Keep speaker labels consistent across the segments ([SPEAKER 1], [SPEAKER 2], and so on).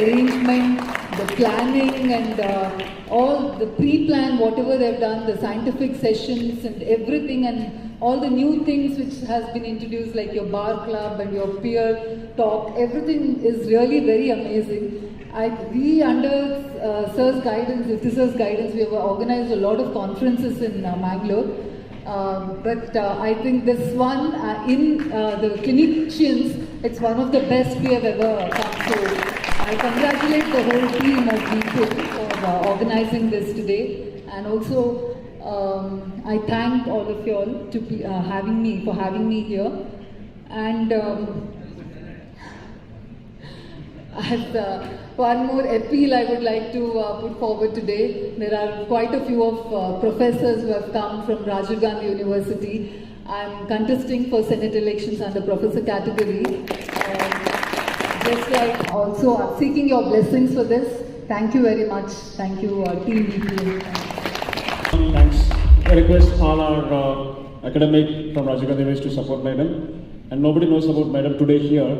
[SPEAKER 1] arrangement, the planning and all the pre-plan, whatever they've done, the scientific sessions and everything, and all the new things which has been introduced, like your bar club and your peer talk, everything is really very amazing. We under Sir's guidance, Sir's guidance, we have organized a lot of conferences in Mangalore. But I think this one in the clinicians, it's one of the best we have ever come to. I congratulate the whole team of people for organizing this today, and also I thank all of you all to be, having me here. And as one more appeal I would like to put forward today. There are quite a few of professors who have come from Rajiv Gandhi University. I'm contesting for Senate elections under professor category. Just like also seeking your blessings for this. Thank you very much. Thank you, team BPM.
[SPEAKER 2] Thanks. I request all our academic from Rajiv Gandhi University to support Madam. And nobody knows about Madam today here.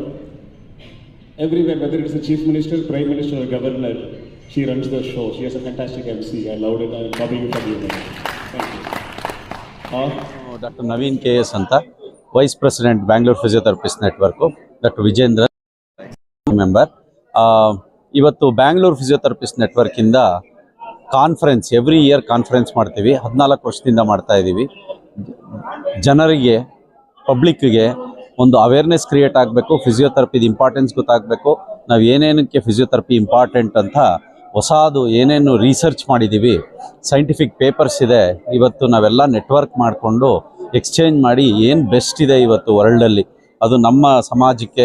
[SPEAKER 2] Everywhere, whether it's the Chief Minister, Prime Minister or Governor, she runs the show. She has a fantastic MC. I loved it. I'm loving you for doing it. Thank you.
[SPEAKER 3] Dr. Naveen KS Anta, Vice President, Bangalore Physiotherapist Network. Dr. Vijendra, member. ಇವತ್ತು Bangalore physiotherapist ನೆಟ್ವರ್ಕಿಂದ conference every year conference ಮಾಡ್ತೀವಿ. 14 ವರ್ಷದಿಂದ ಮಾಡ್ತಾ ಇದ್ದೀವಿ. ಜನರಿಗೆ, ಪಬ್ಲಿಕ್ಗೆ ಒಂದು awareness create ಆಗಬೇಕು, ಫಿಸಿಯೋಥೆರಪಿದು importance ಗೊತ್ತಾಗಬೇಕು, ನಾವು ಏನೇನಕ್ಕೆ ಫಿಸಿಯೋಥೆರಪಿ ಇಂಪಾರ್ಟೆಂಟ್ ಅಂತ ಹೊಸದು ಏನೇನು ರಿಸರ್ಚ್ ಮಾಡಿದ್ದೀವಿ, ಸೈಂಟಿಫಿಕ್ ಪೇಪರ್ಸ್ ಇದೆ. ಇವತ್ತು ನಾವೆಲ್ಲ ನೆಟ್ವರ್ಕ್ ಮಾಡಿಕೊಂಡು ಎಕ್ಸ್ಚೇಂಜ್ ಮಾಡಿ ಏನು ಬೆಸ್ಟ್ ಇದೆ ಇವತ್ತು ವರ್ಲ್ಡಲ್ಲಿ ಅದು ನಮ್ಮ ಸಮಾಜಕ್ಕೆ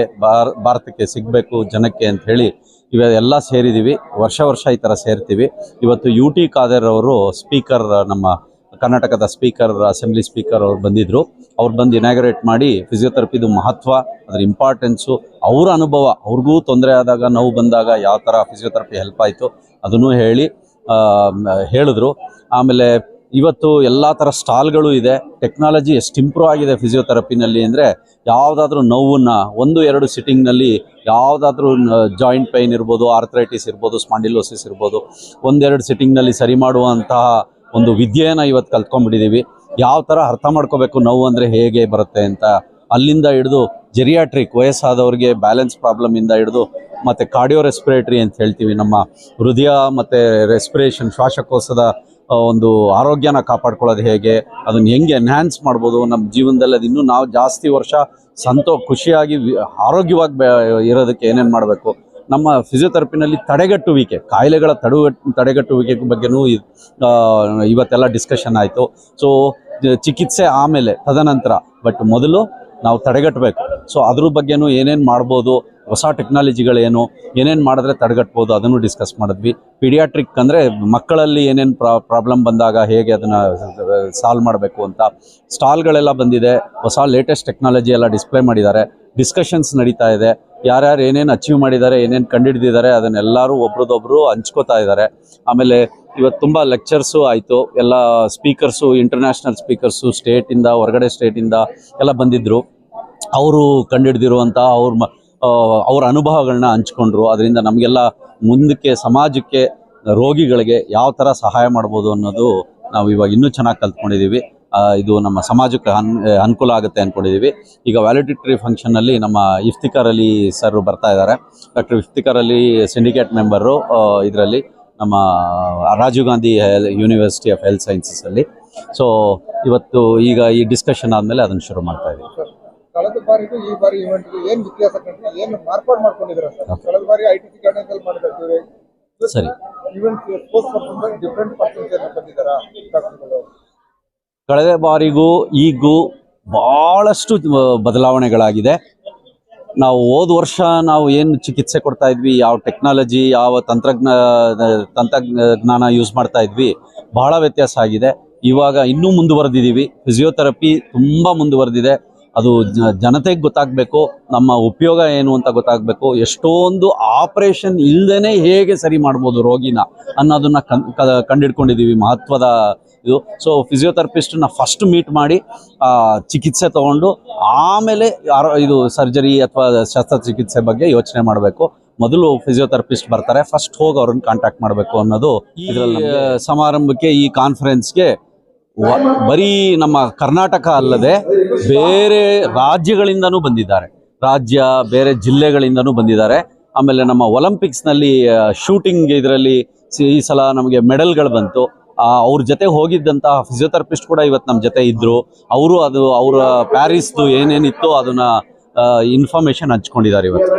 [SPEAKER 3] ಭಾರತಕ್ಕೆ ಸಿಗಬೇಕು ಜನಕ್ಕೆ ಅಂತ ಹೇಳಿ ಇವೆಲ್ಲ ಸೇರಿದ್ದೀವಿ. ವರ್ಷ ಈ ಥರ ಸೇರ್ತೀವಿ. ಇವತ್ತು UT ಖಾದರ್ ಅವರು ಸ್ಪೀಕರ್, ನಮ್ಮ ಕರ್ನಾಟಕದ ಸ್ಪೀಕರ್, ಅಸೆಂಬ್ಲಿ ಸ್ಪೀಕರ್ ಅವ್ರು ಬಂದಿದ್ದರು. ಅವ್ರು ಬಂದು ಇನಾಗ್ರೇಟ್ ಮಾಡಿ ಫಿಸಿಯೋಥೆರಪಿದು ಮಹತ್ವ, ಅದರ ಇಂಪಾರ್ಟೆನ್ಸು, ಅವರ ಅನುಭವ, ಅವ್ರಿಗೂ ತೊಂದರೆ ಆದಾಗ, ನೋವು ಬಂದಾಗ ಯಾವ ಥರ ಫಿಸಿಯೋಥೆರಪಿ ಹೆಲ್ಪ್ ಆಯಿತು ಅದನ್ನು ಹೇಳಿದ್ರು. ಆಮೇಲೆ ಇವತ್ತು ಎಲ್ಲ ಥರ ಸ್ಟಾಲ್ಗಳು ಇದೆ. ಟೆಕ್ನಾಲಜಿ ಎಷ್ಟು ಇಂಪ್ರೂವ್ ಆಗಿದೆ ಫಿಸಿಯೋಥೆರಪಿನಲ್ಲಿ ಅಂದರೆ, ಯಾವುದಾದ್ರೂ ನೋವನ್ನು 1-2 ಸಿಟ್ಟಿಂಗ್ನಲ್ಲಿ, ಯಾವುದಾದ್ರೂ ಜಾಯಿಂಟ್ ಪೈನ್ ಇರ್ಬೋದು, ಆರ್ಥರೈಟಿಸ್ ಇರ್ಬೋದು, ಸ್ಪಾಂಡಿಲೋಸಿಸ್ ಇರ್ಬೋದು, 1-2 ಸಿಟ್ಟಿಂಗ್ನಲ್ಲಿ ಸರಿ ಮಾಡುವಂತಹ ಒಂದು ವಿದ್ಯೆಯನ್ನು ಇವತ್ತು ಕಲ್ತ್ಕೊಂಡ್ಬಿಟ್ಟಿದ್ದೀವಿ. ಯಾವ ಥರ ಅರ್ಥ ಮಾಡ್ಕೋಬೇಕು ನೋವು ಅಂದರೆ ಹೇಗೆ ಬರುತ್ತೆ ಅಂತ, ಅಲ್ಲಿಂದ ಹಿಡಿದು ಜೆರಿಯಾಟ್ರಿಕ್, ವಯಸ್ಸಾದವ್ರಿಗೆ ಬ್ಯಾಲೆನ್ಸ್ ಪ್ರಾಬ್ಲಮಿಂದ ಹಿಡಿದು, ಮತ್ತು ಕಾರ್ಡಿಯೋ ರೆಸ್ಪಿರೇಟ್ರಿ ಅಂತ ಹೇಳ್ತೀವಿ, ನಮ್ಮ ಹೃದಯ ಮತ್ತು ರೆಸ್ಪಿರೇಷನ್, ಶ್ವಾಸಕೋಶದ ಒಂದು ಆರೋಗ್ಯನ ಕಾಪಾಡ್ಕೊಳ್ಳೋದು ಹೇಗೆ, ಅದನ್ನು ಹೆಂಗೆ ಎನ್ಹ್ಯಾನ್ಸ್ ಮಾಡ್ಬೋದು ನಮ್ಮ ಜೀವನದಲ್ಲಿ, ಅದು ಇನ್ನೂ ನಾವು ಜಾಸ್ತಿ ವರ್ಷ ಖುಷಿಯಾಗಿ ಆರೋಗ್ಯವಾಗಿ ಇರೋದಕ್ಕೆ ಏನೇನು ಮಾಡಬೇಕು, ನಮ್ಮ ಫಿಸಿಯೋಥೆರಪಿನಲ್ಲಿ ತಡೆಗಟ್ಟುವಿಕೆ, ಕಾಯಿಲೆಗಳ ತಡೆಗಟ್ಟುವಿಕೆ ಬಗ್ಗೆನೂ ಇವತ್ತೆಲ್ಲ ಡಿಸ್ಕಷನ್ ಆಯಿತು. ಸೊ ಚಿಕಿತ್ಸೆ ಆಮೇಲೆ ತದನಂತರ, ಬಟ್ ಮೊದಲು ನಾವು ತಡೆಗಟ್ಟಬೇಕು. ಸೊ ಅದ್ರ ಬಗ್ಗೆನೂ ಏನೇನು ಮಾಡ್ಬೋದು, ಹೊಸ ಟೆಕ್ನಾಲಜಿಗಳೇನು, ಏನೇನು ಮಾಡಿದ್ರೆ ತಡೆಗಟ್ಬೋದು ಅದನ್ನು ಡಿಸ್ಕಸ್ ಮಾಡಿದ್ವಿ. ಪೀಡಿಯಾಟ್ರಿಕ್ ಅಂದರೆ ಮಕ್ಕಳಲ್ಲಿ ಏನೇನು ಪ್ರಾಬ್ಲಮ್ ಬಂದಾಗ ಹೇಗೆ ಅದನ್ನು ಸಾಲ್ವ್ ಮಾಡಬೇಕು ಅಂತ ಸ್ಟಾಲ್ಗಳೆಲ್ಲ ಬಂದಿದೆ. ಹೊಸ ಲೇಟೆಸ್ಟ್ ಟೆಕ್ನಾಲಜಿ ಎಲ್ಲ ಡಿಸ್ಪ್ಲೇ ಮಾಡಿದ್ದಾರೆ. ಡಿಸ್ಕಷನ್ಸ್ ನಡೀತಾ ಇದೆ. ಯಾರ್ಯಾರು ಏನೇನು ಅಚೀವ್ ಮಾಡಿದ್ದಾರೆ, ಏನೇನು ಕಂಡುಹಿಡಿದಿದ್ದಾರೆ ಅದನ್ನೆಲ್ಲರೂ ಒಬ್ರದೊಬ್ಬರು ಹಂಚ್ಕೋತಾ ಇದ್ದಾರೆ. ಆಮೇಲೆ ಇವತ್ತು ತುಂಬ ಲೆಕ್ಚರ್ಸು ಆಯಿತು. ಎಲ್ಲ ಸ್ಪೀಕರ್ಸು, ಇಂಟರ್ನ್ಯಾಷನಲ್ ಸ್ಪೀಕರ್ಸು, ಸ್ಟೇಟಿಂದ, ಹೊರಗಡೆ ಸ್ಟೇಟಿಂದ ಎಲ್ಲ ಬಂದಿದ್ದರು. ಅವರು ಕಂಡುಹಿಡ್ದಿರುವಂಥ ಅವ್ರ ಅನುಭವಗಳನ್ನ ಹಂಚ್ಕೊಂಡ್ರು. ಅದರಿಂದ ನಮಗೆಲ್ಲ ಮುಂದಕ್ಕೆ ಸಮಾಜಕ್ಕೆ, ರೋಗಿಗಳಿಗೆ ಯಾವ ಥರ ಸಹಾಯ ಮಾಡ್ಬೋದು ಅನ್ನೋದು ನಾವು ಇವಾಗ ಇನ್ನೂ ಚೆನ್ನಾಗಿ ಕಲ್ತ್ಕೊಂಡಿದ್ದೀವಿ. ಇದು ನಮ್ಮ ಸಮಾಜಕ್ಕೆ ಅನುಕೂಲ ಆಗುತ್ತೆ ಅಂದ್ಕೊಂಡಿದ್ದೀವಿ. ಈಗ ವ್ಯಾಲಿಡಿಟರಿ ಫಂಕ್ಷನ್ನಲ್ಲಿ ನಮ್ಮ ಇಫ್ತಿಕಾರ್ ಅಲಿ ಸರ್ ಬರ್ತಾ ಇದ್ದಾರೆ. Doctor Iftikhar Ali syndicate member ಇದರಲ್ಲಿ ನಮ್ಮ Rajiv Gandhi university of health ಸೈನ್ಸಸಲ್ಲಿ. ಸೊ ಇವತ್ತು ಈಗ ಈ ಡಿಸ್ಕಷನ್ ಆದಮೇಲೆ ಅದನ್ನು ಶುರು ಮಾಡ್ತಾ ಇದ್ದೀವಿ.
[SPEAKER 4] ಕಳೆದ ಬಾರಿಗೂ ಈ ಬಾರಿ ಇವೆಂಟ್ಗೆ ಏನು ವ್ಯತ್ಯಾಸ ಕಂಡ್ರೆ, ಏನು ಮಾರ್ಪಾಡು ಮಾಡ್ಕೊಂಡಿದ್ದೀರಾ ಸರ್? ಕಳೆದ ಬಾರಿ ITC ಗಾರ್ಡನ್ಸಲ್ಲಿ ಮಾಡಿರ್ತೀವಿ,
[SPEAKER 3] ಸರಿ
[SPEAKER 4] ಇವೆಂಟ್ ಡಿಫ್ರೆಂಟ್ ಪರ್ಸನ್ಸ್ ಏನು ಬಂದಿದ್ದಾರಾ ಡಾಕ್ಟರ್ಗಳು?
[SPEAKER 3] ಕಳೆದ ಬಾರಿಗೂ ಈಗೂ ಭಾಳಷ್ಟು ಬದಲಾವಣೆಗಳಾಗಿದೆ. ನಾವು ಹೋದ ವರ್ಷ ನಾವು ಏನು ಚಿಕಿತ್ಸೆ ಕೊಡ್ತಾ ಇದ್ವಿ, ಯಾವ ಟೆಕ್ನಾಲಜಿ, ಯಾವ ತಂತ್ರಜ್ಞಾನ ಯೂಸ್ ಮಾಡ್ತಾ ಇದ್ವಿ, ಬಹಳ ವ್ಯತ್ಯಾಸ ಆಗಿದೆ. ಇವಾಗ ಇನ್ನೂ ಮುಂದುವರೆದಿದ್ದೀವಿ. ಫಿಸಿಯೋಥೆರಪಿ ತುಂಬ ಮುಂದುವರೆದಿದೆ. ಅದು ಜನತೆಗೆ ಗೊತ್ತಾಗಬೇಕು, ನಮ್ಮ ಉಪಯೋಗ ಏನು ಅಂತ ಗೊತ್ತಾಗಬೇಕು. ಎಷ್ಟೊಂದು ಆಪರೇಷನ್ ಇಲ್ಲದೇ ಹೇಗೆ ಸರಿ ಮಾಡ್ಬೋದು ರೋಗಿನ ಅನ್ನೋದನ್ನು ಕಂಡಿಡ್ಕೊಂಡಿದ್ದೀವಿ, ಮಹತ್ವದ ಇದು. ಸೊ ಫಿಸಿಯೋಥೆರಪಿಸ್ಟನ್ನ ಫಸ್ಟ್ ಮೀಟ್ ಮಾಡಿ ಚಿಕಿತ್ಸೆ ತೊಗೊಂಡು ಆಮೇಲೆ ಇದು ಸರ್ಜರಿ ಅಥವಾ ಶಸ್ತ್ರಚಿಕಿತ್ಸೆ ಬಗ್ಗೆ ಯೋಚನೆ ಮಾಡಬೇಕು. ಮೊದಲು ಫಿಸಿಯೋಥೆರಪಿಸ್ಟ್ ಬರ್ತಾರೆ, ಫಸ್ಟ್ ಹೋಗಿ ಅವ್ರನ್ನ ಕಾಂಟ್ಯಾಕ್ಟ್ ಮಾಡಬೇಕು ಅನ್ನೋದು ಇದರಲ್ಲಿ ಸಮಾರಂಭಕ್ಕೆ, ಈ ಕಾನ್ಫರೆನ್ಸ್ಗೆ ಬರೀ ನಮ್ಮ ಕರ್ನಾಟಕ ಅಲ್ಲದೆ ಬೇರೆ ರಾಜ್ಯಗಳಿಂದನೂ ಬಂದಿದ್ದಾರೆ, ಬೇರೆ ಜಿಲ್ಲೆಗಳಿಂದನೂ ಬಂದಿದ್ದಾರೆ. ಆಮೇಲೆ ನಮ್ಮ ಒಲಿಂಪಿಕ್ಸ್ನಲ್ಲಿ ಶೂಟಿಂಗ್ ಇದರಲ್ಲಿ ಈ ಸಲ ನಮಗೆ ಮೆಡಲ್ಗಳು ಬಂತು. ಅವ್ರ ಜೊತೆ ಹೋಗಿದ್ದಂತಹ ಫಿಸಿಯೋಥೆರಪಿಸ್ಟ್ ಕೂಡ ಇವತ್ತು ನಮ್ಮ ಜೊತೆ ಇದ್ದರು. ಅವರು ಅವರ ಪ್ಯಾರಿಸ್ದು ಏನೇನಿತ್ತು ಅದನ್ನ ಇನ್ಫಾರ್ಮೇಶನ್ ಹಂಚ್ಕೊಂಡಿದ್ದಾರೆ ಇವತ್ತು.